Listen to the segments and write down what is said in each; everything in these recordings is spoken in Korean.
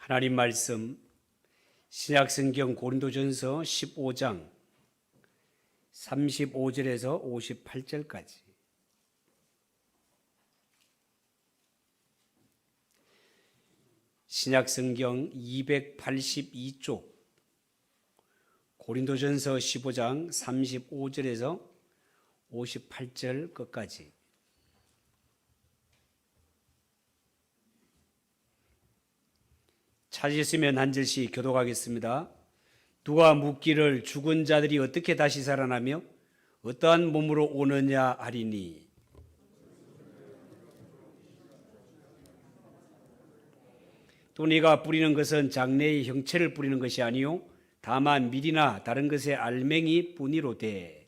하나님 말씀 신약성경 고린도전서 15장 35절에서 58절까지 신약성경 282쪽 고린도전서 15장 35절에서 58절 끝까지 찾으시면 한 절씩 교독하겠습니다. 누가 묻기를 죽은 자들이 어떻게 다시 살아나며 어떠한 몸으로 오느냐 하리니 또 네가 뿌리는 것은 장래의 형체를 뿌리는 것이 아니요 다만 밀이나 다른 것의 알맹이 뿐이로되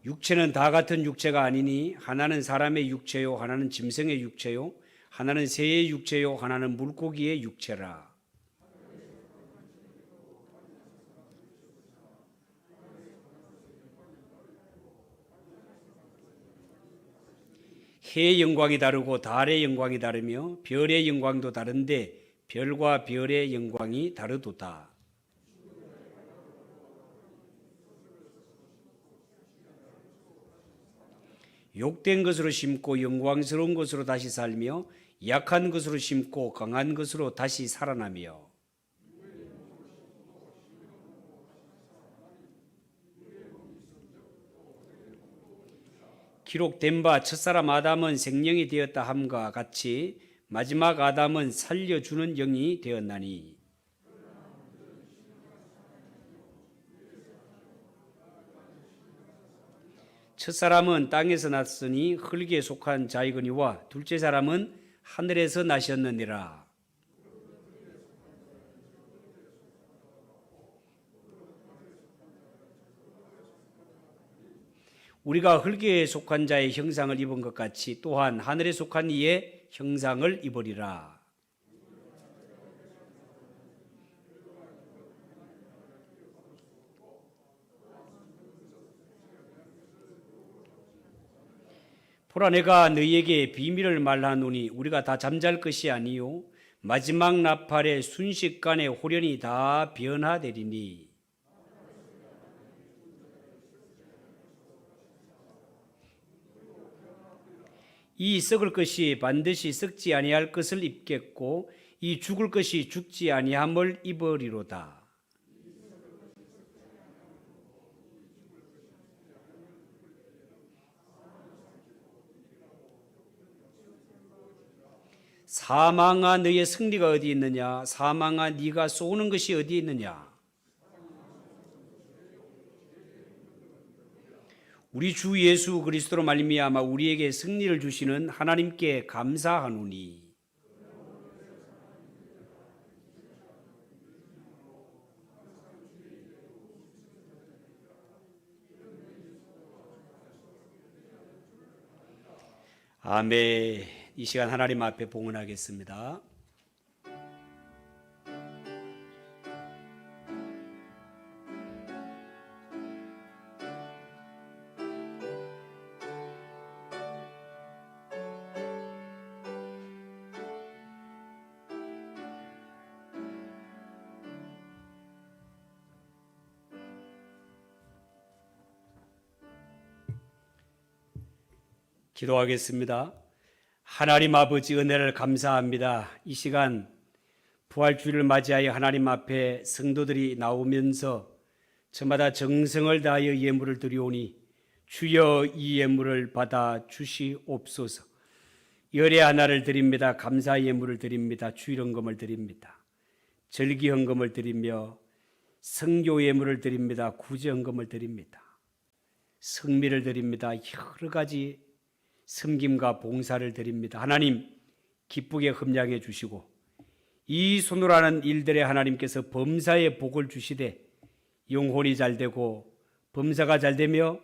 육체는 다 같은 육체가 아니니 하나는 사람의 육체요 하나는 짐승의 육체요 하나는 새의 육체요 하나는 물고기의 육체라. 해의 영광이 다르고 달의 영광이 다르며 별의 영광도 다른데 별과 별의 영광이 다르도다. 욕된 것으로 심고 영광스러운 것으로 다시 살며 약한 것으로 심고 강한 것으로 다시 살아나며 기록된 바 첫사람 아담은 생명이 되었다 함과 같이 마지막 아담은 살려주는 영이 되었나니 첫사람은 땅에서 났으니 흙에 속한 자이거니와 둘째 사람은 하늘에서 나셨느니라. 우리가 흙에 속한 자의 형상을 입은 것 같이 또한 하늘에 속한 이의 형상을 입으리라. 보라 내가 너희에게 비밀을 말하노니 우리가 다 잠잘 것이 아니요 마지막 나팔의 순식간에 홀연히 다 변화되리니 이 썩을 것이 반드시 썩지 아니할 것을 입겠고 이 죽을 것이 죽지 아니함을 입으리로다. 사망아 너의 승리가 어디 있느냐 사망아 네가 쏘는 것이 어디 있느냐. 우리 주 예수 그리스도로 말미암아 우리에게 승리를 주시는 하나님께 감사하노니 아멘. 이 시간 하나님 앞에 봉헌하겠습니다. 기도하겠습니다. 하나님 아버지 은혜를 감사합니다. 이 시간 부활주일을 맞이하여 하나님 앞에 성도들이 나오면서 저마다 정성을 다하여 예물을 드리오니 주여 이 예물을 받아 주시옵소서. 열의 하나를 드립니다. 감사 예물을 드립니다. 주일헌금을 드립니다. 절기헌금을 드리며 성교 예물을 드립니다. 구제헌금을 드립니다. 성미를 드립니다. 여러 가지 섬김과 봉사를 드립니다. 하나님 기쁘게 흠양해 주시고 이 손으로 하는 일들에 하나님께서 범사의 복을 주시되 영혼이 잘되고 범사가 잘되며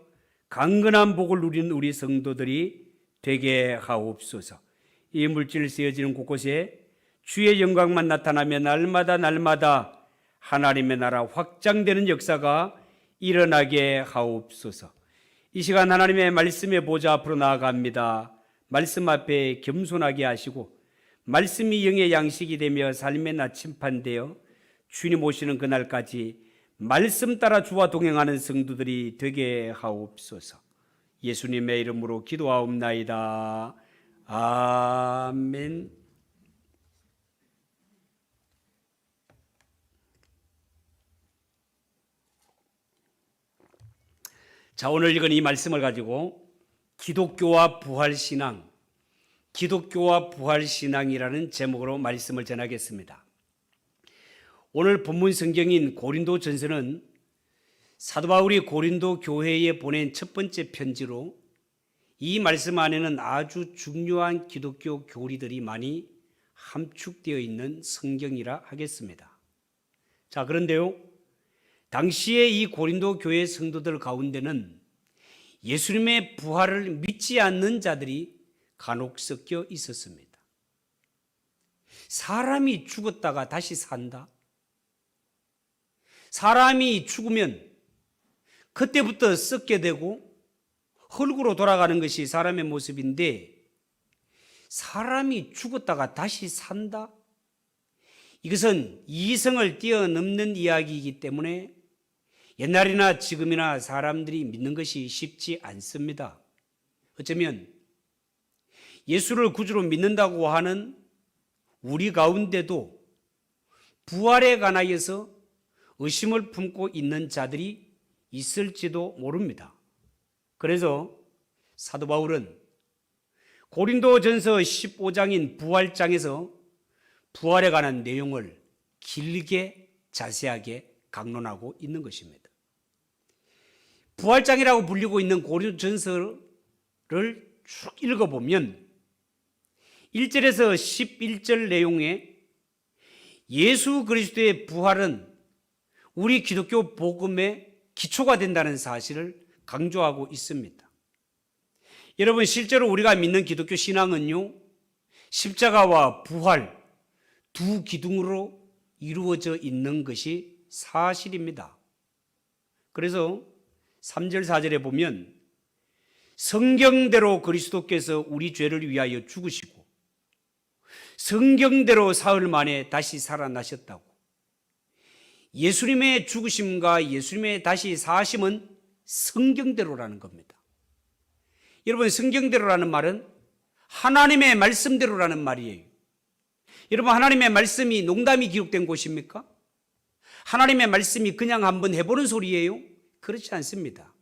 강건한 복을 누리는 우리 성도들이 되게 하옵소서. 이 물질 쓰여지는 곳곳에 주의 영광만 나타나며 날마다 하나님의 나라 확장되는 역사가 일어나게 하옵소서. 이 시간 하나님의 말씀의 보좌 앞으로 나아갑니다. 말씀 앞에 겸손하게 하시고 말씀이 영의 양식이 되며 삶의 나침판되어 주님 오시는 그날까지 말씀 따라 주와 동행하는 성도들이 되게 하옵소서. 예수님의 이름으로 기도하옵나이다. 아멘. 자, 오늘 읽은 이 말씀을 가지고 기독교와 부활신앙이라는 제목으로 말씀을 전하겠습니다. 오늘 본문 성경인 고린도전서는 사도 바울이 고린도 교회에 보낸 첫 번째 편지로 이 말씀 안에는 아주 중요한 기독교 교리들이 많이 함축되어 있는 성경이라 하겠습니다. 자, 그런데요, 당시에 이 고린도 교회 성도들 가운데는 예수님의 부활을 믿지 않는 자들이 간혹 섞여 있었습니다. 사람이 죽었다가 다시 산다. 사람이 죽으면 그때부터 썩게 되고 흙으로 돌아가는 것이 사람의 모습인데, 사람이 죽었다가 다시 산다? 이것은 이성을 뛰어넘는 이야기이기 때문에 옛날이나 지금이나 사람들이 믿는 것이 쉽지 않습니다. 어쩌면 예수를 구주로 믿는다고 하는 우리 가운데도 부활에 관하여서 의심을 품고 있는 자들이 있을지도 모릅니다. 그래서 사도 바울은 고린도전서 15장인 부활장에서 부활에 관한 내용을 길게 자세하게 강론하고 있는 것입니다. 부활장이라고 불리고 있는 고린도전서를 쭉 읽어보면 1절에서 11절 내용에 예수 그리스도의 부활은 우리 기독교 복음의 기초가 된다는 사실을 강조하고 있습니다. 여러분, 실제로 우리가 믿는 기독교 신앙은요, 십자가와 부활 두 기둥으로 이루어져 있는 것이 사실입니다. 그래서 3절 4절에 보면 성경대로 그리스도께서 우리 죄를 위하여 죽으시고 성경대로 사흘 만에 다시 살아나셨다고. 예수님의 죽으심과 예수님의 다시 사심은 성경대로라는 겁니다. 여러분, 성경대로라는 말은 하나님의 말씀대로라는 말이에요. 여러분, 하나님의 말씀이 농담이 기록된 곳입니까? 하나님의 말씀이 그냥 한번 해보는 소리예요? 그렇지 않습니다.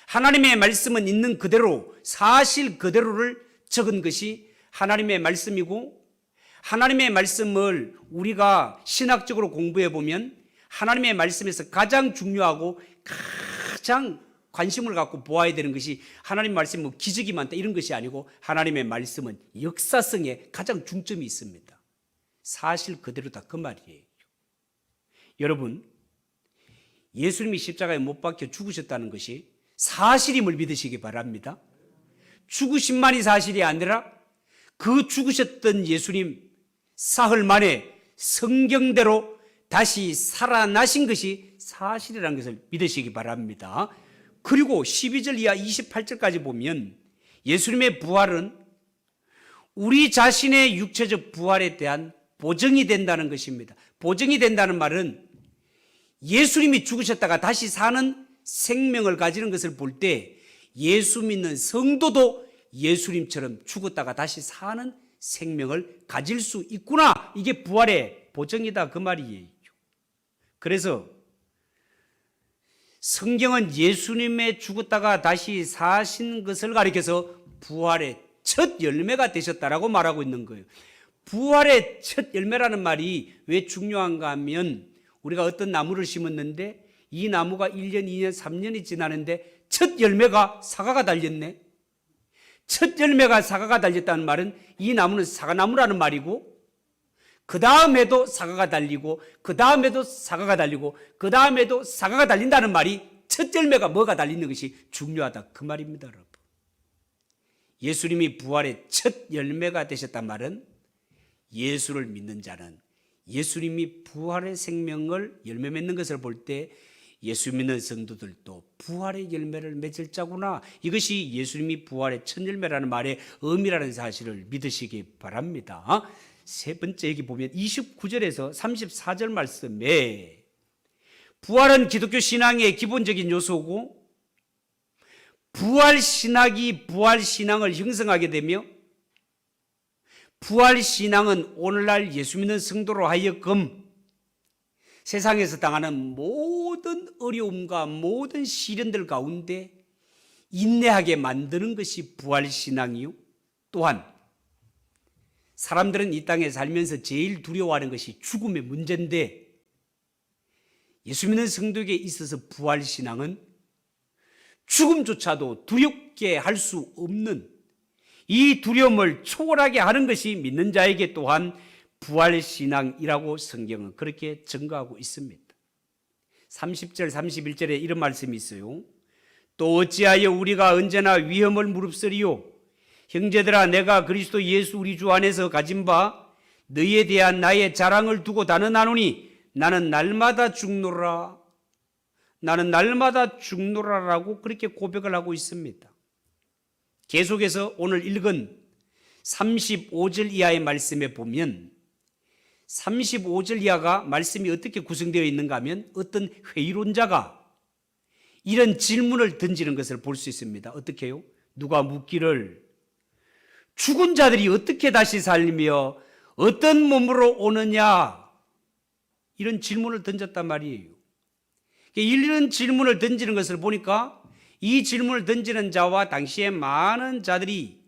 하나님의 말씀은 있는 그대로, 사실 그대로를 적은 것이 하나님의 말씀이고, 하나님의 말씀을 우리가 신학적으로 공부해 보면 하나님의 말씀에서 가장 중요하고 가장 관심을 갖고 보아야 되는 것이, 하나님의 말씀은 뭐 기적이 많다 이런 것이 아니고 하나님의 말씀은 역사성에 가장 중점이 있습니다. 사실 그대로다, 그 말이에요. 여러분, 예수님이 십자가에 못 박혀 죽으셨다는 것이 사실임을 믿으시기 바랍니다. 죽으심만이 사실이 아니라 그 죽으셨던 예수님 사흘 만에 성경대로 다시 살아나신 것이 사실이라는 것을 믿으시기 바랍니다. 그리고 12절 이하 28절까지 보면 예수님의 부활은 우리 자신의 육체적 부활에 대한 보증이 된다는 것입니다. 보증이 된다는 말은 예수님이 죽으셨다가 다시 사는 생명을 가지는 것을 볼 때 예수 믿는 성도도 예수님처럼 죽었다가 다시 사는 생명을 가질 수 있구나, 이게 부활의 보증이다, 그 말이에요. 그래서 성경은 예수님의 죽었다가 다시 사신 것을 가리켜서 부활의 첫 열매가 되셨다라고 말하고 있는 거예요. 부활의 첫 열매라는 말이 왜 중요한가 하면, 우리가 어떤 나무를 심었는데 이 나무가 1년, 2년, 3년이 지나는데 첫 열매가 사과가 달렸네. 첫 열매가 사과가 달렸다는 말은 이 나무는 사과나무라는 말이고, 그 다음에도 사과가 달리고, 그 다음에도 사과가 달리고, 그 다음에도 사과가 달린다는 말이 첫 열매가 뭐가 달리는 것이 중요하다, 그 말입니다. 여러분, 예수님이 부활의 첫 열매가 되셨단 말은 예수를 믿는 자는 예수님이 부활의 생명을 열매 맺는 것을 볼 때 예수 믿는 성도들도 부활의 열매를 맺을 자구나. 이것이 예수님이 부활의 첫 열매라는 말의 의미라는 사실을 믿으시기 바랍니다. 세 번째 여기 보면 29절에서 34절 말씀에 부활은 기독교 신앙의 기본적인 요소고 부활신학이 부활신앙을 형성하게 되며 부활신앙은 오늘날 예수 믿는 성도로 하여금 세상에서 당하는 모든 어려움과 모든 시련들 가운데 인내하게 만드는 것이 부활신앙이요. 또한 사람들은 이 땅에 살면서 제일 두려워하는 것이 죽음의 문제인데 예수 믿는 성도에게 있어서 부활신앙은 죽음조차도 두렵게 할 수 없는 이 두려움을 초월하게 하는 것이 믿는 자에게 또한 부활신앙이라고 성경은 그렇게 증거하고 있습니다. 30절 31절에 이런 말씀이 있어요. 또 어찌하여 우리가 언제나 위험을 무릅쓰리요. 형제들아, 내가 그리스도 예수 우리 주 안에서 가진 바 너희에 대한 나의 자랑을 두고 단언하노니 나는 날마다 죽노라. 나는 날마다 죽노라라고 그렇게 고백을 하고 있습니다. 계속해서 오늘 읽은 35절 이하의 말씀에 보면 35절 이하가 말씀이 어떻게 구성되어 있는가 하면 어떤 회의론자가 이런 질문을 던지는 것을 볼 수 있습니다. 어떻게 해요? 누가 묻기를 죽은 자들이 어떻게 다시 살며 어떤 몸으로 오느냐, 이런 질문을 던졌단 말이에요. 이런 질문을 던지는 것을 보니까 이 질문을 던지는 자와 당시에 많은 자들이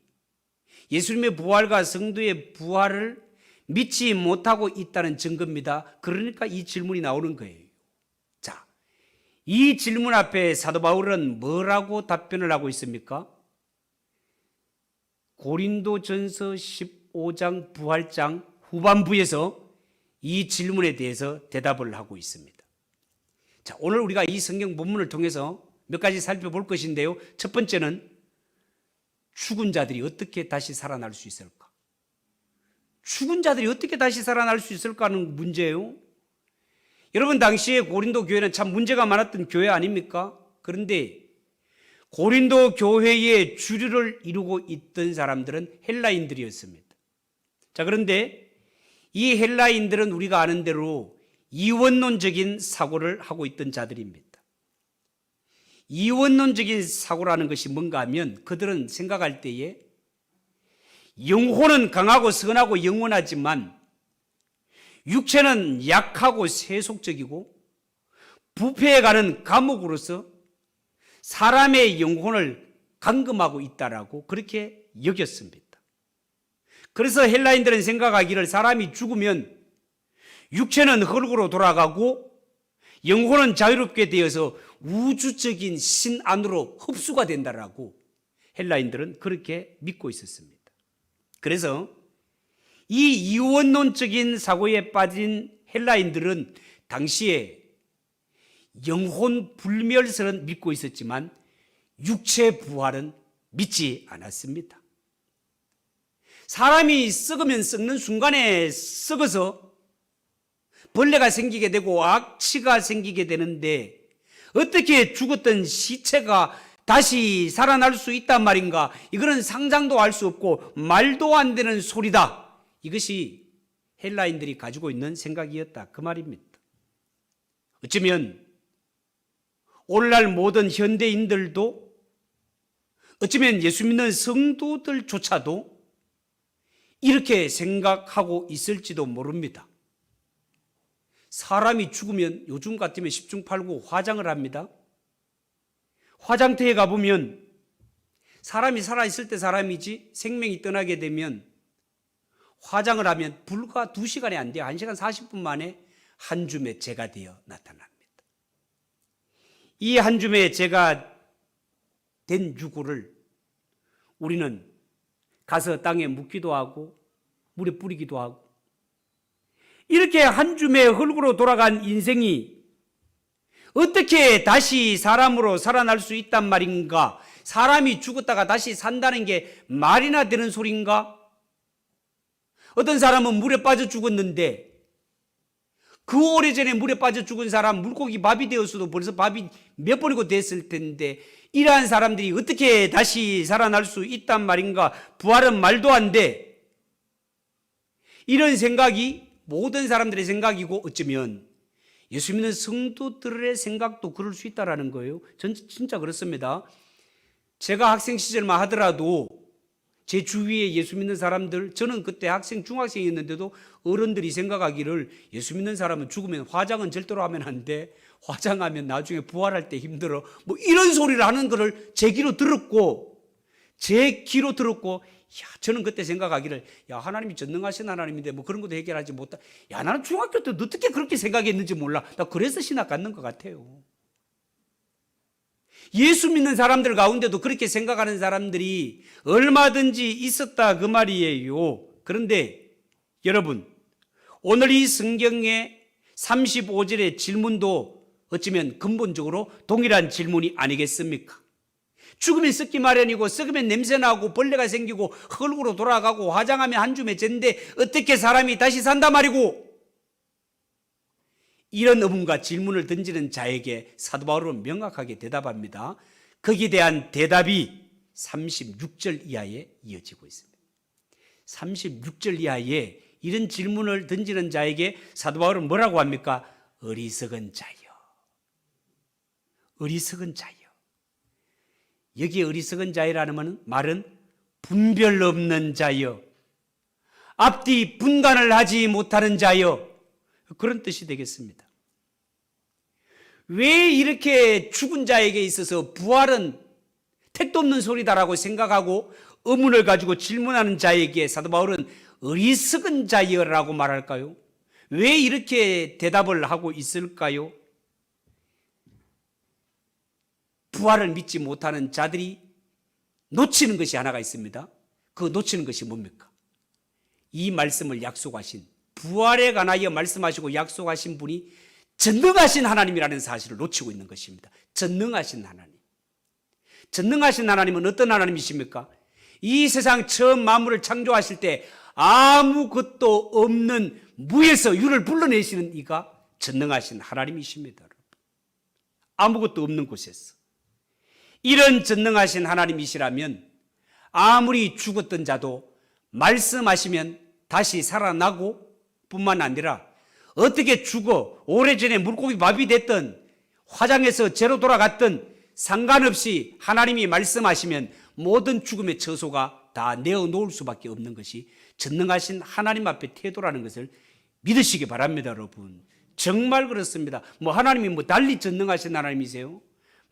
예수님의 부활과 성도의 부활을 믿지 못하고 있다는 증거입니다. 그러니까 이 질문이 나오는 거예요. 자, 이 질문 앞에 사도 바울은 뭐라고 답변을 하고 있습니까? 고린도전서 15장 부활장 후반부에서 이 질문에 대해서 대답을 하고 있습니다. 자, 오늘 우리가 이 성경 본문을 통해서 몇 가지 살펴볼 것인데요. 첫 번째는 죽은 자들이 어떻게 다시 살아날 수 있을까? 죽은 자들이 어떻게 다시 살아날 수 있을까 하는 문제예요. 여러분, 당시에 고린도 교회는 참 문제가 많았던 교회 아닙니까? 그런데 고린도 교회의 주류를 이루고 있던 사람들은 헬라인들이었습니다. 자, 그런데 이 헬라인들은 우리가 아는 대로 이원론적인 사고를 하고 있던 자들입니다. 이원론적인 사고라는 것이 뭔가 하면 그들은 생각할 때에 영혼은 강하고 선하고 영원하지만 육체는 약하고 세속적이고 부패해가는 감옥으로서 사람의 영혼을 감금하고 있다라고 그렇게 여겼습니다. 그래서 헬라인들은 생각하기를 사람이 죽으면 육체는 흙으로 돌아가고 영혼은 자유롭게 되어서 우주적인 신 안으로 흡수가 된다라고 헬라인들은 그렇게 믿고 있었습니다. 그래서 이 이원론적인 사고에 빠진 헬라인들은 당시에 영혼 불멸설은 믿고 있었지만 육체 부활은 믿지 않았습니다. 사람이 썩으면 썩는 순간에 썩어서 벌레가 생기게 되고 악취가 생기게 되는데 어떻게 죽었던 시체가 다시 살아날 수 있단 말인가? 이거는 상상도 할 수 없고 말도 안 되는 소리다. 이것이 헬라인들이 가지고 있는 생각이었다, 그 말입니다. 어쩌면 오늘날 모든 현대인들도 어쩌면 예수 믿는 성도들조차도 이렇게 생각하고 있을지도 모릅니다. 사람이 죽으면 요즘 같으면 10중 8구 화장을 합니다. 화장터에 가보면 사람이 살아있을 때 사람이지 생명이 떠나게 되면 화장을 하면 불과 2시간이 안 돼요. 1시간 40분 만에 한 줌의 재가 되어 나타납니다. 이 한 줌의 재가 된 유골을 우리는 가서 땅에 묻기도 하고 물에 뿌리기도 하고 이렇게 한 줌의 흙으로 돌아간 인생이 어떻게 다시 사람으로 살아날 수 있단 말인가? 사람이 죽었다가 다시 산다는 게 말이나 되는 소린가? 어떤 사람은 물에 빠져 죽었는데 그 오래전에 물에 빠져 죽은 사람, 물고기 밥이 되었어도 벌써 밥이 몇 번이고 됐을 텐데 이러한 사람들이 어떻게 다시 살아날 수 있단 말인가? 부활은 말도 안 돼. 이런 생각이 모든 사람들의 생각이고 어쩌면 예수 믿는 성도들의 생각도 그럴 수 있다는 거예요. 전 진짜 그렇습니다. 제가 학생 시절만 하더라도 제 주위에 예수 믿는 사람들, 저는 그때 학생, 중학생이었는데도 어른들이 생각하기를 예수 믿는 사람은 죽으면 화장은 절대로 하면 안 돼. 화장하면 나중에 부활할 때 힘들어. 뭐 이런 소리를 하는 거를 제 귀로 들었고, 저는 그때 생각하기를, 야, 하나님이 전능하신 하나님인데 뭐 그런 것도 해결하지 못하. 야, 나는 중학교 때 어떻게 그렇게 생각했는지 몰라. 나 그래서 신학 갖는 것 같아요. 예수 믿는 사람들 가운데도 그렇게 생각하는 사람들이 얼마든지 있었다 그 말이에요. 그런데 여러분, 오늘 이 성경의 35절의 질문도 어쩌면 근본적으로 동일한 질문이 아니겠습니까? 죽으면 썩기 마련이고 썩으면 냄새나고 벌레가 생기고 흙으로 돌아가고 화장하면 한 줌에 젠데 어떻게 사람이 다시 산다 말이고, 이런 의문과 질문을 던지는 자에게 사도 바울은 명확하게 대답합니다. 거기에 대한 대답이 36절 이하에 이어지고 있습니다. 36절 이하에 이런 질문을 던지는 자에게 사도 바울은 뭐라고 합니까? 어리석은 자여. 어리석은 자여. 여기에 어리석은 자여라는 말은 분별 없는 자여, 앞뒤 분간을 하지 못하는 자여, 그런 뜻이 되겠습니다. 왜 이렇게 죽은 자에게 있어서 부활은 택도 없는 소리다라고 생각하고 의문을 가지고 질문하는 자에게 사도 바울은 어리석은 자여라고 말할까요? 왜 이렇게 대답을 하고 있을까요? 부활을 믿지 못하는 자들이 놓치는 것이 하나가 있습니다. 그 놓치는 것이 뭡니까? 이 말씀을 약속하신, 부활에 관하여 말씀하시고 약속하신 분이 전능하신 하나님이라는 사실을 놓치고 있는 것입니다. 전능하신 하나님. 전능하신 하나님은 어떤 하나님이십니까? 이 세상 처음 만물을 창조하실 때 아무것도 없는 무에서 유를 불러내시는 이가 전능하신 하나님이십니다. 아무것도 없는 곳에서. 이런 전능하신 하나님이시라면 아무리 죽었던 자도 말씀하시면 다시 살아나고 뿐만 아니라 어떻게 죽어 오래전에 물고기 밥이 됐든 화장해서 죄로 돌아갔든 상관없이 하나님이 말씀하시면 모든 죽음의 처소가 다 내어놓을 수밖에 없는 것이 전능하신 하나님 앞에 태도라는 것을 믿으시기 바랍니다. 여러분, 정말 그렇습니다. 뭐 하나님이 뭐 달리 전능하신 하나님이세요?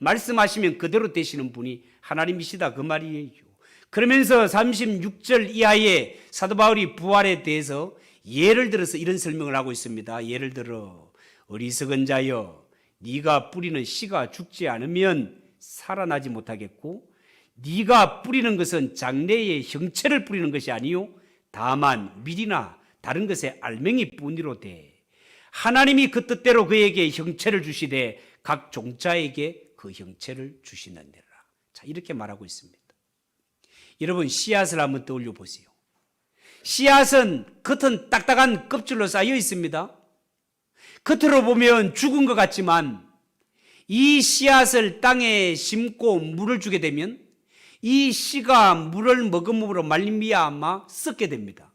말씀하시면 그대로 되시는 분이 하나님이시다 그 말이에요. 그러면서 36절 이하에 사도 바울이 부활에 대해서 예를 들어서 이런 설명을 하고 있습니다. 예를 들어, 어리석은 자여, 네가 뿌리는 씨가 죽지 않으면 살아나지 못하겠고, 네가 뿌리는 것은 장래의 형체를 뿌리는 것이 아니요 다만 밀이나 다른 것의 알맹이 뿐이로되 하나님이 그 뜻대로 그에게 형체를 주시되 각 종자에게 그 형체를 주시느니라. 자, 이렇게 말하고 있습니다. 여러분, 씨앗을 한번 떠올려 보세요. 씨앗은 겉은 딱딱한 껍질로 쌓여 있습니다. 겉으로 보면 죽은 것 같지만 이 씨앗을 땅에 심고 물을 주게 되면 이 씨가 물을 머금음으로 말미암아 썩게 됩니다.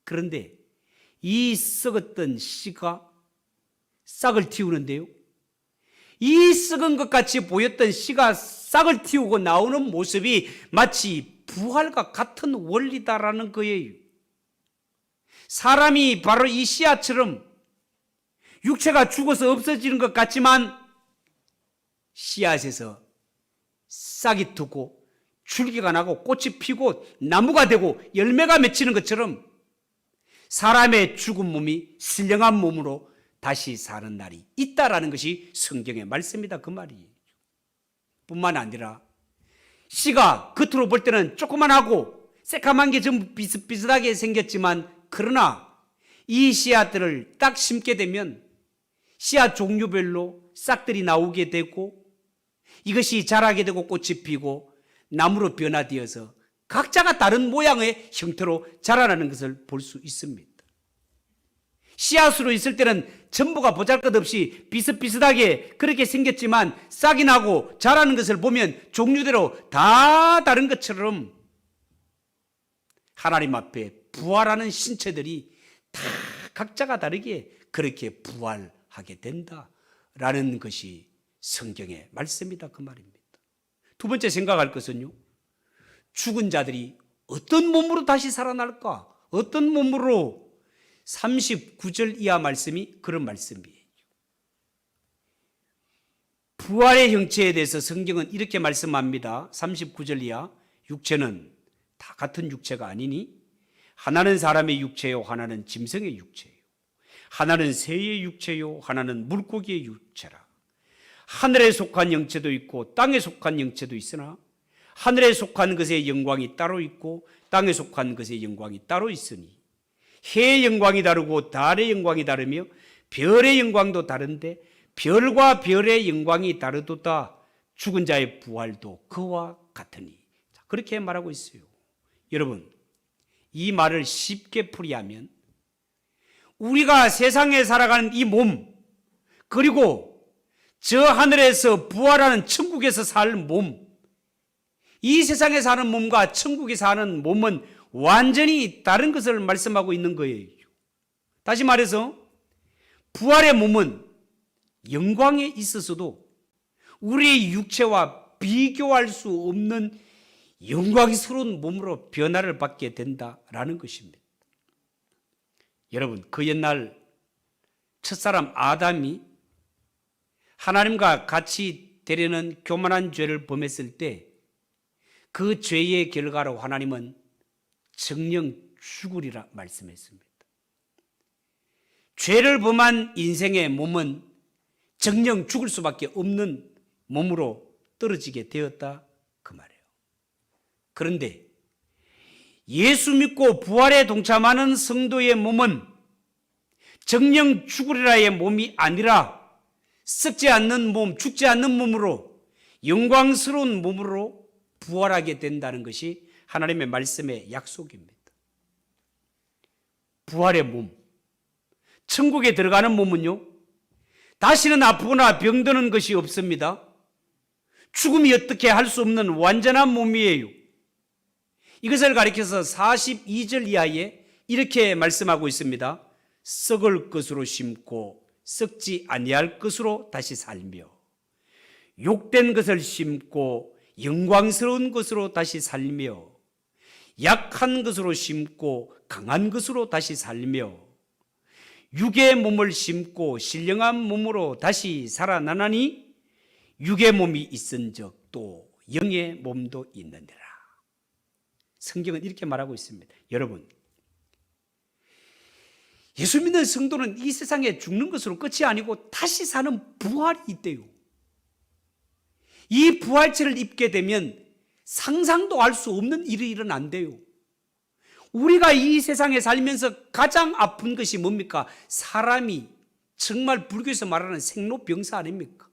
그런데 이 썩었던 씨가 싹을 틔우는데요, 이 썩은 것 같이 보였던 씨가 싹을 틔우고 나오는 모습이 마치 부활과 같은 원리다라는 거예요. 사람이 바로 이 씨앗처럼 육체가 죽어서 없어지는 것 같지만 씨앗에서 싹이 트고 줄기가 나고 꽃이 피고 나무가 되고 열매가 맺히는 것처럼 사람의 죽은 몸이 신령한 몸으로 다시 사는 날이 있다라는 것이 성경의 말씀이다 그 말이에요. 뿐만 아니라 씨가 겉으로 볼 때는 조그만하고 새까만 게 전부 비슷비슷하게 생겼지만, 그러나 이 씨앗들을 딱 심게 되면 씨앗 종류별로 싹들이 나오게 되고 이것이 자라게 되고 꽃이 피고 나무로 변화되어서 각자가 다른 모양의 형태로 자라나는 것을 볼 수 있습니다. 씨앗으로 있을 때는 전부가 보잘것없이 비슷비슷하게 그렇게 생겼지만 싹이 나고 자라는 것을 보면 종류대로 다 다른 것처럼 하나님 앞에 부활하는 신체들이 다 각자가 다르게 그렇게 부활하게 된다라는 것이 성경의 말씀이다, 그 말입니다. 두 번째 생각할 것은요, 죽은 자들이 어떤 몸으로 다시 살아날까? 어떤 몸으로? 39절 이하 말씀이 그런 말씀이에요. 부활의 형체에 대해서 성경은 이렇게 말씀합니다. 39절 이하, 육체는 다 같은 육체가 아니니 하나는 사람의 육체요, 하나는 짐승의 육체요, 하나는 새의 육체요, 하나는 물고기의 육체라. 하늘에 속한 영체도 있고 땅에 속한 영체도 있으나 하늘에 속한 것의 영광이 따로 있고 땅에 속한 것의 영광이 따로 있으니 해의 영광이 다르고 달의 영광이 다르며 별의 영광도 다른데 별과 별의 영광이 다르도다. 죽은 자의 부활도 그와 같으니. 그렇게 말하고 있어요. 여러분, 이 말을 쉽게 풀이하면 우리가 세상에 살아가는 이 몸, 그리고 저 하늘에서 부활하는 천국에서 살 몸, 이 세상에 사는 몸과 천국에 사는 몸은 완전히 다른 것을 말씀하고 있는 거예요. 다시 말해서 부활의 몸은 영광에 있어서도 우리의 육체와 비교할 수 없는 영광스러운 몸으로 변화를 받게 된다라는 것입니다. 여러분, 그 옛날 첫사람 아담이 하나님과 같이 되려는 교만한 죄를 범했을 때 그 죄의 결과로 하나님은 정령 죽으리라 말씀했습니다. 죄를 범한 인생의 몸은 정령 죽을 수밖에 없는 몸으로 떨어지게 되었다, 그 말이에요. 그런데 예수 믿고 부활에 동참하는 성도의 몸은 정령 죽으리라의 몸이 아니라 썩지 않는 몸, 죽지 않는 몸으로 영광스러운 몸으로 부활하게 된다는 것이 하나님의 말씀의 약속입니다. 부활의 몸, 천국에 들어가는 몸은요, 다시는 아프거나 병드는 것이 없습니다. 죽음이 어떻게 할 수 없는 완전한 몸이에요. 이것을 가리켜서 42절 이하에 이렇게 말씀하고 있습니다. 썩을 것으로 심고 썩지 아니할 것으로 다시 살며 욕된 것을 심고 영광스러운 것으로 다시 살며 약한 것으로 심고 강한 것으로 다시 살며 육의 몸을 심고 신령한 몸으로 다시 살아나나니 육의 몸이 있은즉 또 영의 몸도 있느니라. 성경은 이렇게 말하고 있습니다. 여러분, 예수 믿는 성도는 이 세상에 죽는 것으로 끝이 아니고 다시 사는 부활이 있대요. 이 부활체를 입게 되면 상상도 할 수 없는 일이 일어난대요. 우리가 이 세상에 살면서 가장 아픈 것이 뭡니까? 사람이 정말 불교에서 말하는 생로병사 아닙니까?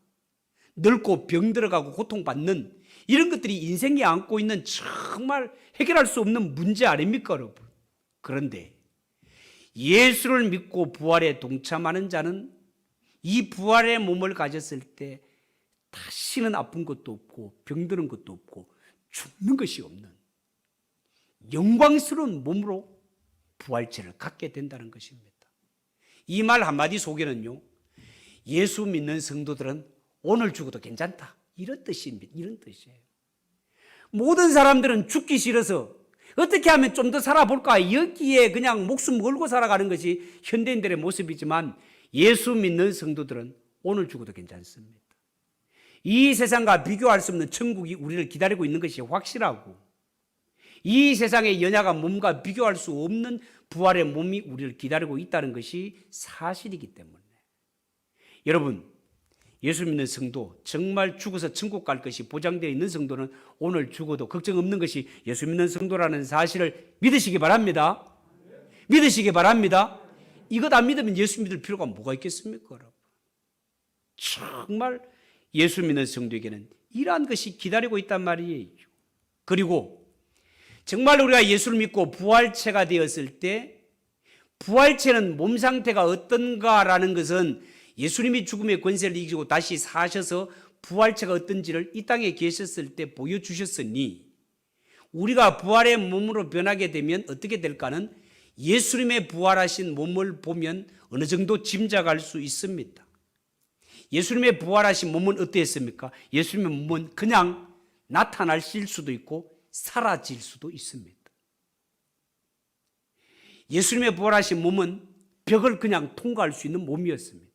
늙고 병들어가고 고통받는 이런 것들이 인생이 안고 있는 정말 해결할 수 없는 문제 아닙니까, 여러분? 그런데 예수를 믿고 부활에 동참하는 자는 이 부활의 몸을 가졌을 때 다시는 아픈 것도 없고 병드는 것도 없고 죽는 것이 없는 영광스러운 몸으로 부활체를 갖게 된다는 것입니다. 이 말 한마디 속에는요, 예수 믿는 성도들은 오늘 죽어도 괜찮다, 이런 뜻입니다. 이런 뜻이에요. 모든 사람들은 죽기 싫어서 어떻게 하면 좀 더 살아볼까, 여기에 그냥 목숨 걸고 살아가는 것이 현대인들의 모습이지만 예수 믿는 성도들은 오늘 죽어도 괜찮습니다. 이 세상과 비교할 수 없는 천국이 우리를 기다리고 있는 것이 확실하고 이 세상의 연약한 몸과 비교할 수 없는 부활의 몸이 우리를 기다리고 있다는 것이 사실이기 때문에 여러분, 예수 믿는 성도, 정말 죽어서 천국 갈 것이 보장되어 있는 성도는 오늘 죽어도 걱정 없는 것이 예수 믿는 성도라는 사실을 믿으시기 바랍니다. 믿으시기 바랍니다. 이것 안 믿으면 예수 믿을 필요가 뭐가 있겠습니까, 여러분? 정말 예수 믿는 성도에게는 이러한 것이 기다리고 있단 말이에요. 그리고 정말 우리가 예수를 믿고 부활체가 되었을 때 부활체는 몸 상태가 어떤가라는 것은 예수님이 죽음의 권세를 이기고 다시 사셔서 부활체가 어떤지를 이 땅에 계셨을 때 보여주셨으니 우리가 부활의 몸으로 변하게 되면 어떻게 될까는 예수님의 부활하신 몸을 보면 어느 정도 짐작할 수 있습니다. 예수님의 부활하신 몸은 어땠습니까? 예수님의 몸은 그냥 나타나실 수도 있고 사라질 수도 있습니다. 예수님의 부활하신 몸은 벽을 그냥 통과할 수 있는 몸이었습니다.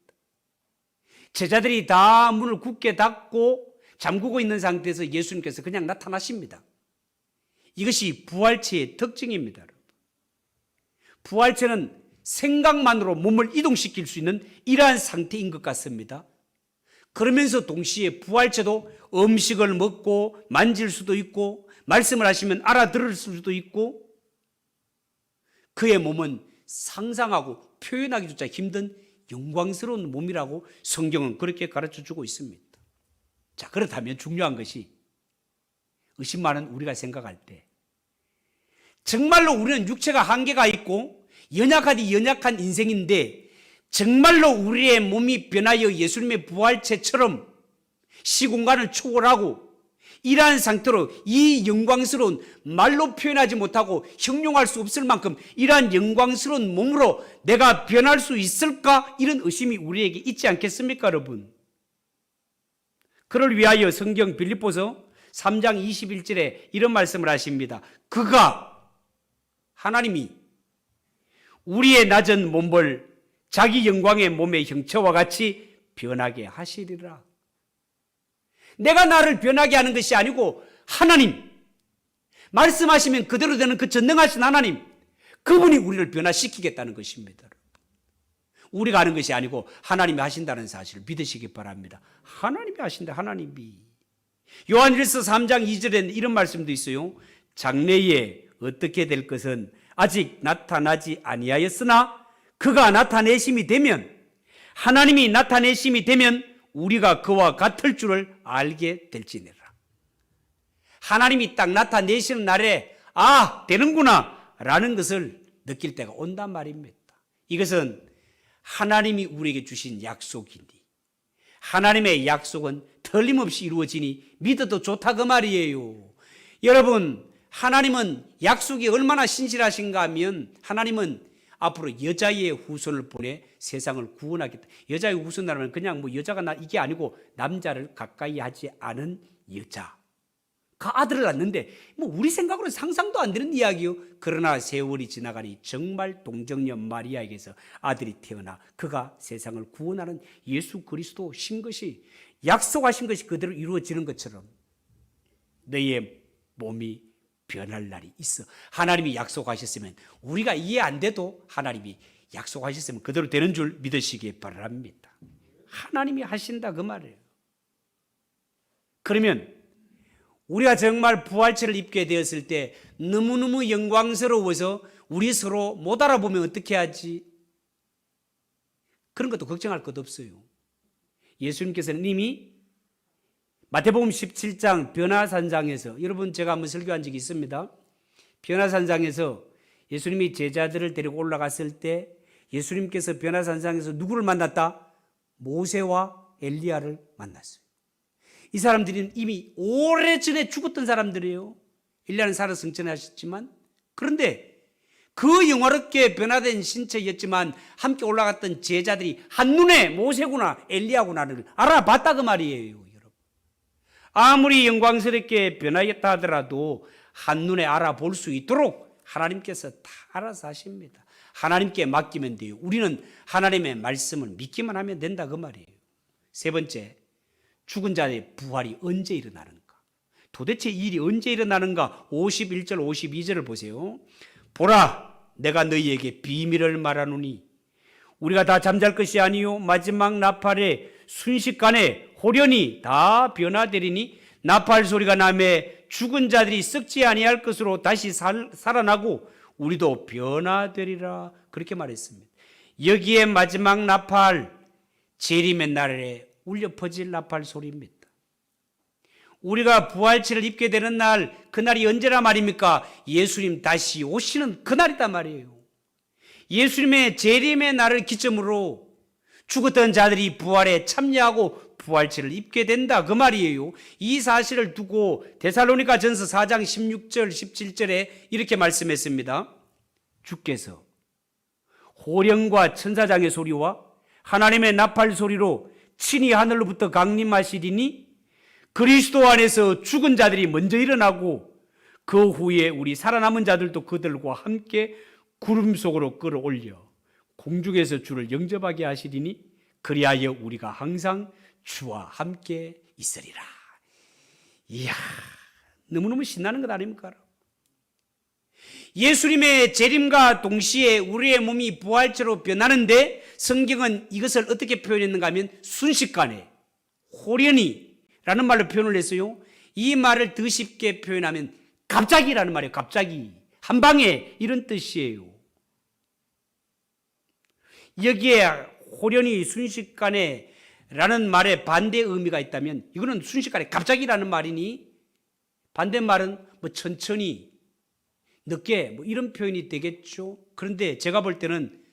제자들이 다 문을 굳게 닫고 잠그고 있는 상태에서 예수님께서 그냥 나타나십니다. 이것이 부활체의 특징입니다. 여러분. 부활체는 생각만으로 몸을 이동시킬 수 있는 이러한 상태인 것 같습니다. 그러면서 동시에 부활체도 음식을 먹고 만질 수도 있고 말씀을 하시면 알아들을 수도 있고 그의 몸은 상상하고 표현하기조차 힘든 영광스러운 몸이라고 성경은 그렇게 가르쳐주고 있습니다. 자, 그렇다면 중요한 것이 의심 많은 우리가 생각할 때 정말로 우리는 육체가 한계가 있고 연약하디 연약한 인생인데 정말로 우리의 몸이 변하여 예수님의 부활체처럼 시공간을 초월하고 이러한 상태로 이 영광스러운 말로 표현하지 못하고 형용할 수 없을 만큼 이러한 영광스러운 몸으로 내가 변할 수 있을까? 이런 의심이 우리에게 있지 않겠습니까, 여러분? 그를 위하여 성경 빌립보서 3장 21절에 이런 말씀을 하십니다. 그가 하나님이 우리의 낮은 몸을 자기 영광의 몸의 형체와 같이 변하게 하시리라. 내가 나를 변하게 하는 것이 아니고 하나님, 말씀하시면 그대로 되는 그 전능하신 하나님, 그분이 우리를 변화시키겠다는 것입니다. 우리가 하는 것이 아니고 하나님이 하신다는 사실을 믿으시기 바랍니다. 하나님이 하신다. 하나님이. 요한일서 3장 2절에는 이런 말씀도 있어요. 장래에 어떻게 될 것은 아직 나타나지 아니하였으나 그가 나타내심이 되면, 하나님이 나타내심이 되면 우리가 그와 같을 줄을 알게 될지니라. 하나님이 딱 나타내시는 날에 되는구나 라는 것을 느낄 때가 온단 말입니다. 이것은 하나님이 우리에게 주신 약속이니 하나님의 약속은 틀림없이 이루어지니 믿어도 좋다 그 말이에요. 여러분, 하나님은 약속이 얼마나 신실하신가 하면 하나님은 앞으로 여자의 후손을 보내 세상을 구원하겠다. 여자의 후손이라면 그냥 여자가 이게 아니고 남자를 가까이 하지 않은 여자가 아들을 낳는데 우리 생각으로는 상상도 안 되는 이야기요. 그러나 세월이 지나가니 정말 동정녀 마리아에게서 아들이 태어나 그가 세상을 구원하는 예수 그리스도신 것이, 약속하신 것이 그대로 이루어지는 것처럼 너희의 몸이 변할 날이 있어. 하나님이 약속하셨으면 우리가 이해 안 돼도 하나님이 약속하셨으면 그대로 되는 줄 믿으시기 바랍니다. 하나님이 하신다 그 말이에요. 그러면 우리가 정말 부활체를 입게 되었을 때 너무너무 영광스러워서 우리 서로 못 알아보면 어떻게 하지? 그런 것도 걱정할 것 없어요. 예수님께서는 이미 마태복음 17장 변화산상에서, 여러분 제가 한번 설교한 적이 있습니다. 변화산상에서 예수님이 제자들을 데리고 올라갔을 때 예수님께서 변화산상에서 누구를 만났다? 모세와 엘리야를 만났어요. 이 사람들은 이미 오래전에 죽었던 사람들이에요. 엘리야는 살아 승천하셨지만, 그런데 그 영화롭게 변화된 신체였지만 함께 올라갔던 제자들이 한눈에 모세구나 엘리야구나를 알아봤다 그 말이에요. 아무리 영광스럽게 변하였다 하더라도 한눈에 알아볼 수 있도록 하나님께서 다 알아서 하십니다. 하나님께 맡기면 돼요. 우리는 하나님의 말씀을 믿기만 하면 된다 그 말이에요. 세 번째, 죽은 자의 부활이 언제 일어나는가? 도대체 이 일이 언제 일어나는가? 51절 52절을 보세요. 보라, 내가 너희에게 비밀을 말하노니 우리가 다 잠잘 것이 아니요 마지막 나팔에 순식간에 호련히 다 변화되리니 나팔 소리가 나매 죽은 자들이 썩지 아니할 것으로 다시 살아나고 우리도 변화되리라. 그렇게 말했습니다. 여기에 마지막 나팔, 재림의 날에 울려 퍼질 나팔 소리입니다. 우리가 부활체를 입게 되는 날, 그날이 언제라 말입니까? 예수님 다시 오시는 그날이다 말이에요. 예수님의 재림의 날을 기점으로 죽었던 자들이 부활에 참여하고 부활체를 입게 된다 그 말이에요. 이 사실을 두고 데살로니가 전서 4장 16절 17절에 이렇게 말씀했습니다. 주께서 호령과 천사장의 소리와 하나님의 나팔 소리로 친히 하늘로부터 강림하시리니 그리스도 안에서 죽은 자들이 먼저 일어나고 그 후에 우리 살아남은 자들도 그들과 함께 구름 속으로 끌어올려 공중에서 주를 영접하게 하시리니 그리하여 우리가 항상 주와 함께 있으리라. 이야, 너무너무 신나는 것 아닙니까? 예수님의 재림과 동시에 우리의 몸이 부활체로 변하는데 성경은 이것을 어떻게 표현했는가 하면 순식간에, 호련히 라는 말로 표현을 했어요. 이 말을 더 쉽게 표현하면 갑자기라는 말이에요. 갑자기, 한 방에, 이런 뜻이에요. 여기에 호련히, 순식간에 라는 말에 반대 의미가 있다면 이거는 순식간에 갑자기라는 말이니 반대말은 뭐 천천히, 늦게 뭐 이런 표현이 되겠죠. 그런데 제가 볼 때는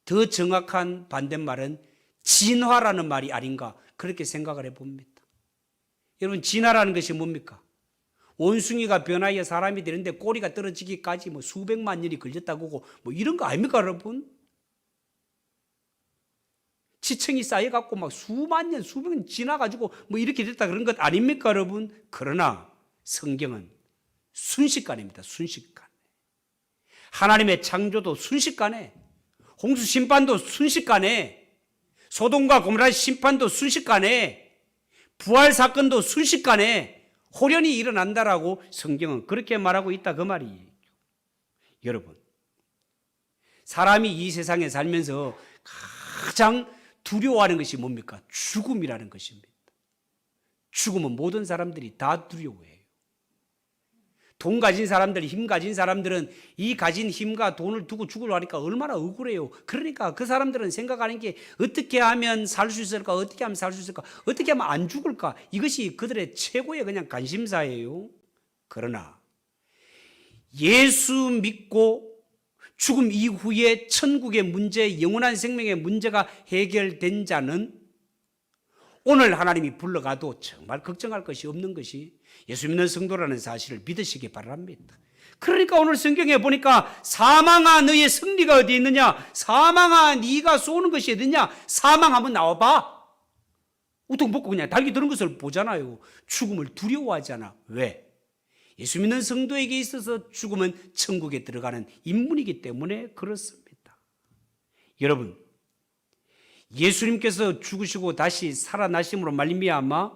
더 정확한 반대말은 진화라는 말이 아닌가 그렇게 생각을 해봅니다. 여러분, 진화라는 것이 뭡니까? 원숭이가 변하여 사람이 되는데 꼬리가 떨어지기까지 뭐 수백만 년이 걸렸다고 하고 뭐 이런 거 아닙니까, 여러분? 지층이 쌓여갖고 막 수만 년, 수백 년 지나가지고 뭐 이렇게 됐다 그런 것 아닙니까, 여러분? 그러나 성경은 순식간입니다, 순식간. 하나님의 창조도 순식간에, 홍수 심판도 순식간에, 소돔과 고모라 심판도 순식간에, 부활 사건도 순식간에 호련히 일어난다라고 성경은 그렇게 말하고 있다 그 말이에요. 여러분, 사람이 이 세상에 살면서 가장 두려워하는 것이 뭡니까? 죽음이라는 것입니다. 죽음은 모든 사람들이 다 두려워해요. 돈 가진 사람들, 힘 가진 사람들은 이 가진 힘과 돈을 두고 죽으려 하니까 얼마나 억울해요. 그러니까 그 사람들은 생각하는 게 어떻게 하면 살 수 있을까? 어떻게 하면 살 수 있을까? 어떻게 하면 안 죽을까? 이것이 그들의 최고의 그냥 관심사예요. 그러나 예수 믿고 죽음 이후에 천국의 문제, 영원한 생명의 문제가 해결된 자는 오늘 하나님이 불러가도 정말 걱정할 것이 없는 것이 예수 믿는 성도라는 사실을 믿으시기 바랍니다. 그러니까 오늘 성경에 보니까 사망아 너의 승리가 어디 있느냐? 사망아 네가 쏘는 것이 어디냐? 사망 한번 나와봐. 우통 벗고 그냥 달기 드는 것을 보잖아요. 죽음을 두려워하잖아. 왜? 예수 믿는 성도에게 있어서 죽음은 천국에 들어가는 인문이기 때문에 그렇습니다. 여러분, 예수님께서 죽으시고 다시 살아나심으로 말미암아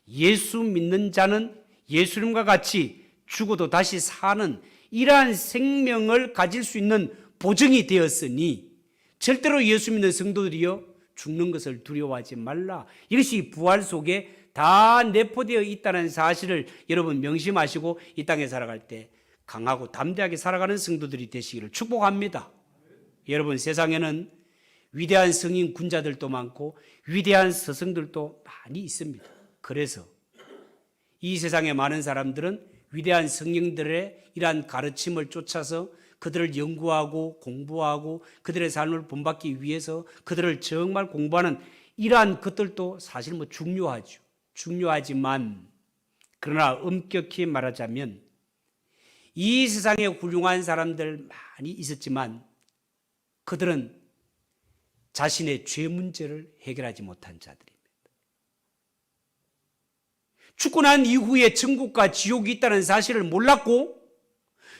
예수 믿는 자는 예수님과 같이 죽어도 다시 사는 이러한 생명을 가질 수 있는 보증이 되었으니 절대로 예수 믿는 성도들이요 죽는 것을 두려워하지 말라. 이것이 부활 속에 다 내포되어 있다는 사실을 여러분 명심하시고 이 땅에 살아갈 때 강하고 담대하게 살아가는 성도들이 되시기를 축복합니다. 여러분, 세상에는 위대한 성인 군자들도 많고 위대한 스승들도 많이 있습니다. 그래서 이 세상의 많은 사람들은 위대한 성령들의 이러한 가르침을 쫓아서 그들을 연구하고 공부하고 그들의 삶을 본받기 위해서 그들을 정말 공부하는 이러한 것들도 사실 뭐 중요하죠. 중요하지만 그러나 엄격히 말하자면 이 세상에 훌륭한 사람들 많이 있었지만 그들은 자신의 죄 문제를 해결하지 못한 자들입니다. 죽고 난 이후에 천국과 지옥이 있다는 사실을 몰랐고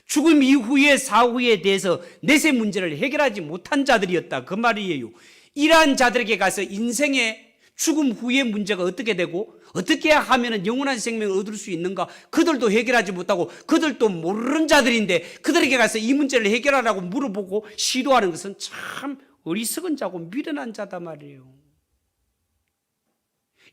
죽음 이후의 사후에 대해서 내세 문제를 해결하지 못한 자들이었다 그 말이에요. 이러한 자들에게 가서 인생의 죽음 후의 문제가 어떻게 되고 어떻게 하면 영원한 생명을 얻을 수 있는가 그들도 해결하지 못하고 그들도 모르는 자들인데 그들에게 가서 이 문제를 해결하라고 물어보고 시도하는 것은 참 어리석은 자고 미련한 자다 말이에요.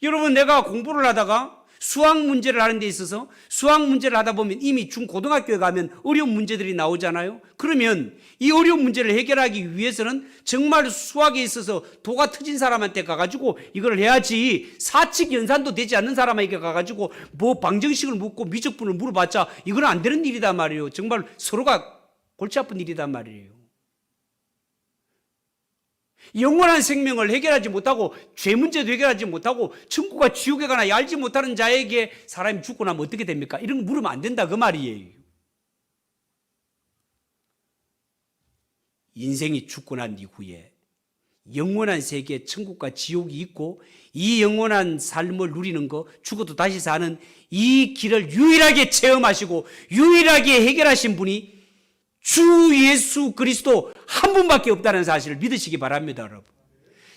여러분, 내가 공부를 하다가 수학 문제를 하는 데 있어서 수학 문제를 하다 보면 이미 중고등학교에 가면 어려운 문제들이 나오잖아요. 그러면 이 어려운 문제를 해결하기 위해서는 정말 수학에 있어서 도가 터진 사람한테 가가지고 이걸 해야지 사칙 연산도 되지 않는 사람에게 가가지고 뭐 방정식을 묻고 미적분을 물어봤자 이건 안 되는 일이단 말이에요. 정말 서로가 골치 아픈 일이단 말이에요. 영원한 생명을 해결하지 못하고 죄 문제도 해결하지 못하고 천국과 지옥에 가나 알지 못하는 자에게 사람이 죽고 나면 어떻게 됩니까? 이런 거 물으면 안 된다 그 말이에요. 인생이 죽고 난 이후에 영원한 세계 천국과 지옥이 있고 이 영원한 삶을 누리는 거, 죽어도 다시 사는 이 길을 유일하게 체험하시고 유일하게 해결하신 분이 주 예수 그리스도 한 분밖에 없다는 사실을 믿으시기 바랍니다, 여러분.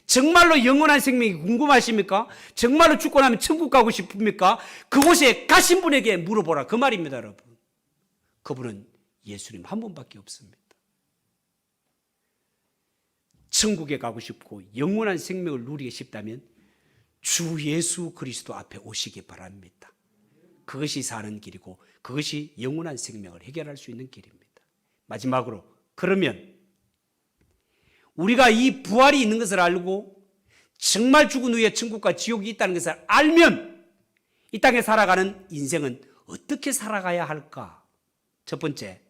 정말로 영원한 생명이 궁금하십니까? 정말로 죽고 나면 천국 가고 싶습니까? 그곳에 가신 분에게 물어보라 그 말입니다, 여러분. 그분은 예수님 한 분밖에 없습니다. 천국에 가고 싶고 영원한 생명을 누리고 싶다면 주 예수 그리스도 앞에 오시기 바랍니다. 그것이 사는 길이고 그것이 영원한 생명을 해결할 수 있는 길입니다. 마지막으로, 그러면 우리가 이 부활이 있는 것을 알고 정말 죽은 후에 천국과 지옥이 있다는 것을 알면 이 땅에 살아가는 인생은 어떻게 살아가야 할까? 첫 번째,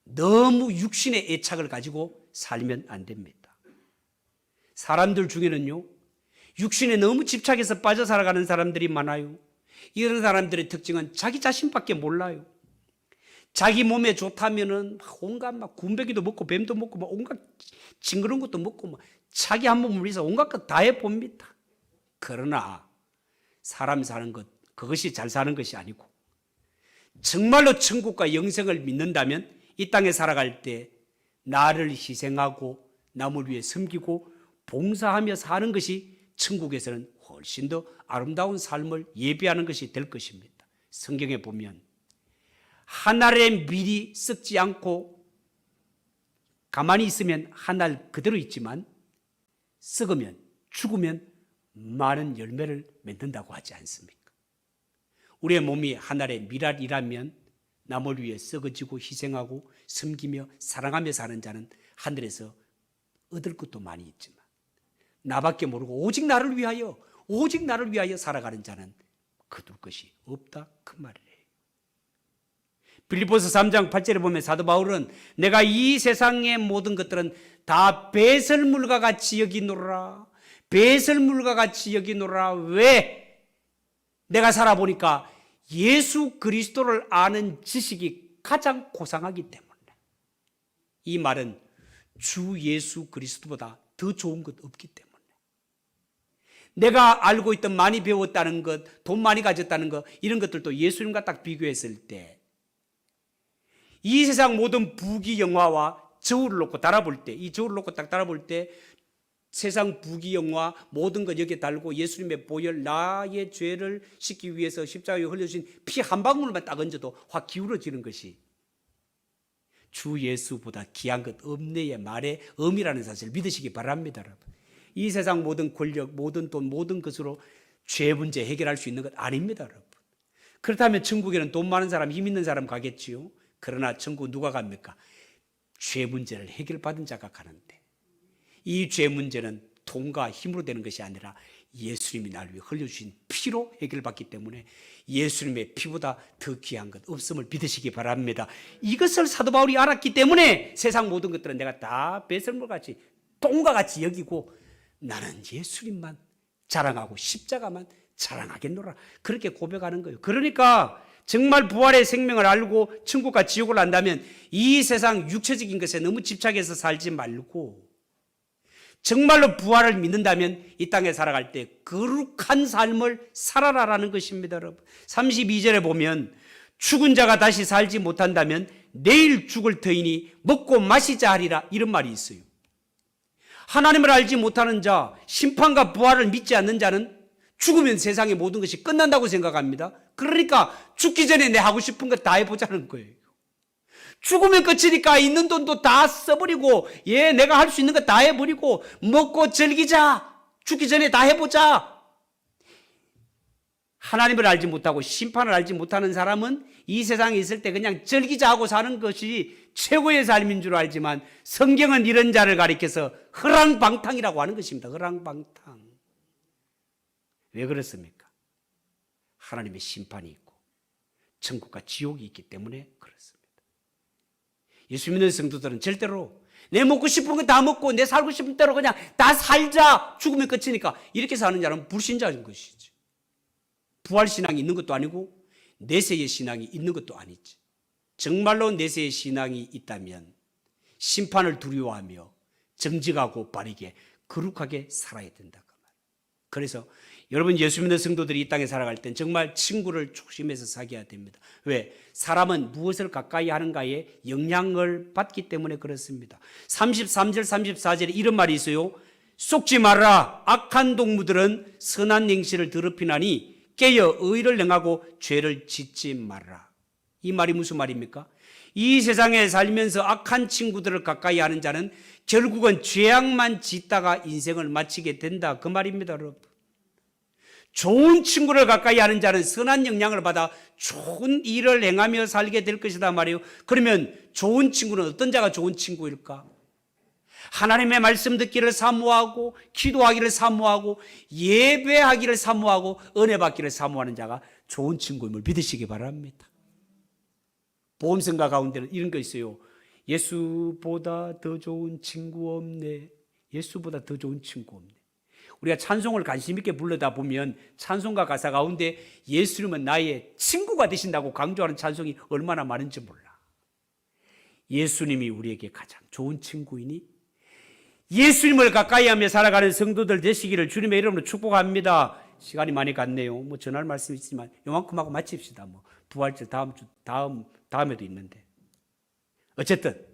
너무 육신의 애착을 가지고 살면 안 됩니다. 사람들 중에는요, 육신에 너무 집착해서 빠져 살아가는 사람들이 많아요. 이런 사람들의 특징은 자기 자신밖에 몰라요. 자기 몸에 좋다면은 온갖 군뱅이도 먹고 뱀도 먹고 온갖 징그러운 것도 먹고 자기 한 몸을 위해서 온갖 것 다 해봅니다. 그러나 사람 사는 것, 그것이 잘 사는 것이 아니고 정말로 천국과 영생을 믿는다면 이 땅에 살아갈 때 나를 희생하고 남을 위해 섬기고 봉사하며 사는 것이 천국에서는 훨씬 더 아름다운 삶을 예비하는 것이 될 것입니다. 성경에 보면 한 알의 밀이 썩지 않고 가만히 있으면 한 알 그대로 있지만 썩으면, 죽으면 많은 열매를 맺는다고 하지 않습니까? 우리의 몸이 한 알의 밀알이라면 남을 위해 썩어지고 희생하고 섬기며 사랑하며 사는 자는 하늘에서 얻을 것도 많이 있지만 나밖에 모르고 오직 나를 위하여 살아가는 자는 거둘 것이 없다 그 말이에요. 빌립보서 3장 8절에 보면 사도 바울은 내가 이 세상의 모든 것들은 다 배설물과 같이 여기노라. 배설물과 같이 여기노라. 왜? 내가 살아보니까 예수 그리스도를 아는 지식이 가장 고상하기 때문에. 이 말은 주 예수 그리스도보다 더 좋은 것 없기 때문에. 내가 알고 있던 많이 배웠다는 것, 돈 많이 가졌다는 것, 이런 것들도 예수님과 딱 비교했을 때 이 세상 모든 부귀영화와 저울을 놓고 달아볼 때, 이 저울을 놓고 딱 달아볼 때 세상 부귀영화 모든 것 여기에 달고 예수님의 보혈, 나의 죄를 씻기 위해서 십자가에 흘려주신 피 한 방울만 딱 얹어도 확 기울어지는 것이 주 예수보다 귀한 것 없네의 말의 의미라는 사실을 믿으시기 바랍니다, 여러분. 이 세상 모든 권력, 모든 돈, 모든 것으로 죄 문제 해결할 수 있는 것 아닙니다, 여러분. 그렇다면 천국에는 돈 많은 사람, 힘 있는 사람 가겠지요. 그러나 천국 누가 갑니까? 죄 문제를 해결받은 자가 가는데 이 죄 문제는 돈과 힘으로 되는 것이 아니라 예수님이 나를 위해 흘려주신 피로 해결받기 때문에 예수님의 피보다 더 귀한 것 없음을 믿으시기 바랍니다. 이것을 사도 바울이 알았기 때문에 세상 모든 것들은 내가 다 배설물같이 똥과 같이 여기고 나는 예수님만 자랑하고 십자가만 자랑하겠노라 그렇게 고백하는 거예요. 그러니까 정말 부활의 생명을 알고 천국과 지옥을 안다면 이 세상 육체적인 것에 너무 집착해서 살지 말고 정말로 부활을 믿는다면 이 땅에 살아갈 때 거룩한 삶을 살아라라는 것입니다, 여러분. 32절에 보면 죽은 자가 다시 살지 못한다면 내일 죽을 터이니 먹고 마시자 하리라 이런 말이 있어요. 하나님을 알지 못하는 자, 심판과 부활을 믿지 않는 자는 죽으면 세상의 모든 것이 끝난다고 생각합니다. 그러니까 죽기 전에 내 하고 싶은 거 다 해보자는 거예요. 죽으면 끝이니까 있는 돈도 다 써버리고 내가 할 수 있는 거 다 해버리고 먹고 즐기자. 죽기 전에 다 해보자. 하나님을 알지 못하고 심판을 알지 못하는 사람은 이 세상에 있을 때 그냥 즐기자 하고 사는 것이 최고의 삶인 줄 알지만 성경은 이런 자를 가리켜서 허랑방탕이라고 하는 것입니다. 허랑방탕. 왜 그렇습니까? 하나님의 심판이 있고 천국과 지옥이 있기 때문에 그렇습니다. 예수 믿는 성도들은 절대로 내 먹고 싶은 거 다 먹고 내 살고 싶은 대로 그냥 다 살자. 죽으면 끝이니까. 이렇게 사는 자는 불신자인 것이지. 부활신앙이 있는 것도 아니고 내세의 신앙이 있는 것도 아니지. 정말로 내세의 신앙이 있다면 심판을 두려워하며 정직하고 바르게 거룩하게 살아야 된다. 그래서 여러분, 예수 믿는 성도들이 이 땅에 살아갈 땐 정말 친구를 조심해서 사귀어야 됩니다. 왜? 사람은 무엇을 가까이 하는가에 영향을 받기 때문에 그렇습니다. 33절 34절에 이런 말이 있어요. 속지 말아라. 악한 동무들은 선한 행실을 더럽히나니 깨어 의를 행하고 죄를 짓지 말아라. 이 말이 무슨 말입니까? 이 세상에 살면서 악한 친구들을 가까이 하는 자는 결국은 죄악만 짓다가 인생을 마치게 된다. 그 말입니다, 여러분. 좋은 친구를 가까이 하는 자는 선한 영향을 받아 좋은 일을 행하며 살게 될 것이다 말이에요. 그러면 좋은 친구는 어떤 자가 좋은 친구일까? 하나님의 말씀 듣기를 사모하고 기도하기를 사모하고 예배하기를 사모하고 은혜 받기를 사모하는 자가 좋은 친구임을 믿으시기 바랍니다. 보험성가 가운데는 이런 거 있어요. 예수보다 더 좋은 친구 없네. 예수보다 더 좋은 친구 없네. 우리가 찬송을 관심 있게 부르다 보면 찬송가 가사 가운데 예수님은 나의 친구가 되신다고 강조하는 찬송이 얼마나 많은지 몰라. 예수님이 우리에게 가장 좋은 친구이니 예수님을 가까이 하며 살아가는 성도들 되시기를 주님의 이름으로 축복합니다. 시간이 많이 갔네요. 전할 말씀이 있지만 요만큼 하고 마칩시다. 부활절 다음에도 있는데. 어쨌든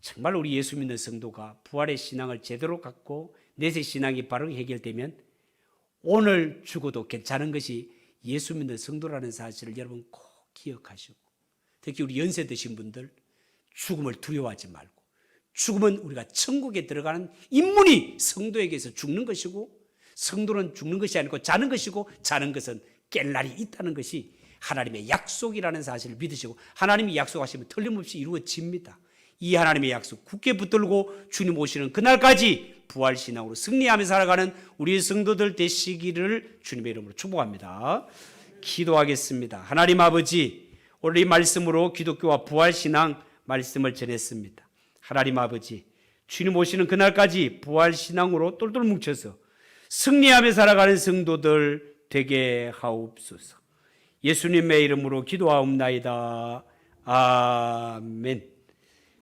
정말 우리 예수 믿는 성도가 부활의 신앙을 제대로 갖고 내세 신앙이 바르게 해결되면 오늘 죽어도 괜찮은 것이 예수 믿는 성도라는 사실을 여러분 꼭 기억하시고, 특히 우리 연세 드신 분들 죽음을 두려워하지 말고, 죽음은 우리가 천국에 들어가는 인문이 성도에게서 죽는 것이고, 성도는 죽는 것이 아니고 자는 것이고, 자는 것은 깰 날이 있다는 것이 하나님의 약속이라는 사실을 믿으시고, 하나님이 약속하시면 틀림없이 이루어집니다. 이 하나님의 약속 굳게 붙들고 주님 오시는 그날까지 부활신앙으로 승리하며 살아가는 우리 성도들 되시기를 주님의 이름으로 축복합니다. 기도하겠습니다. 하나님 아버지, 오늘 이 말씀으로 기독교와 부활신앙 말씀을 전했습니다. 하나님 아버지, 주님 오시는 그날까지 부활신앙으로 똘똘 뭉쳐서 승리하며 살아가는 성도들 되게 하옵소서. 예수님의 이름으로 기도하옵나이다. 아멘.